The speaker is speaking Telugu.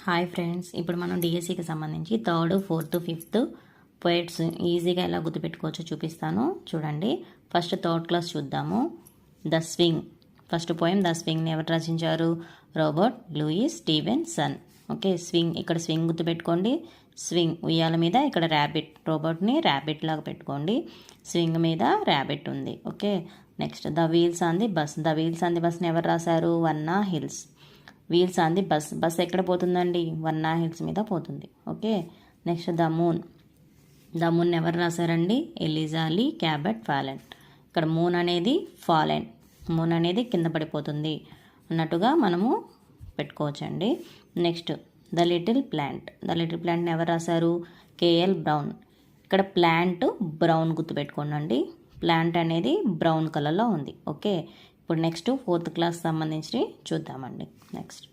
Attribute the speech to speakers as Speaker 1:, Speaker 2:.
Speaker 1: హాయ్ ఫ్రెండ్స్, ఇప్పుడు మనం డిఎస్సికి సంబంధించి 3rd, 4th, 5th పోయిట్స్ ఈజీగా ఎలా గుర్తుపెట్టుకోవచ్చో చూపిస్తాను. చూడండి, ఫస్ట్ 3rd క్లాస్ చూద్దాము. The swing. First poem the స్వింగ్ని ఎవరు రచించారు? Robert Louis Stevenson. Okay, swing, ఇక్కడ స్వింగ్ గుర్తుపెట్టుకోండి. స్వింగ్ ఉయ్యాల మీద, ఇక్కడ ర్యాబిట్, రోబోట్ని ర్యాబిట్ లాగా పెట్టుకోండి. స్వింగ్ మీద ర్యాబిట్ ఉంది. Okay, next the wheels on the bus. The wheels on the బస్ని ఎవరు రాశారు? Wanna Hills. Wheels on the bus. Bus ఎక్కడ పోతుందండి? వన్నా హిల్స్ మీద పోతుంది. Okay, next the moon. The moon ఎవరు రాశారండి? Eliza Lee Cabot Follen. ఇక్కడ మూన్ అనేది ఫాలెన్, మూన్ అనేది కింద పడిపోతుంది అన్నట్టుగా మనము పెట్టుకోవచ్చండి. Next the little plant. The little ప్లాంట్ని ఎవరు రాశారు? K L Brown. ఇక్కడ ప్లాంట్ బ్రౌన్ గుర్తుపెట్టుకోండి. ప్లాంట్ అనేది బ్రౌన్ కలర్లో ఉంది. ఓకే, ఇప్పుడు నెక్స్ట్ 4th క్లాస్ సంబంధించి చూద్దామండి. నెక్స్ట్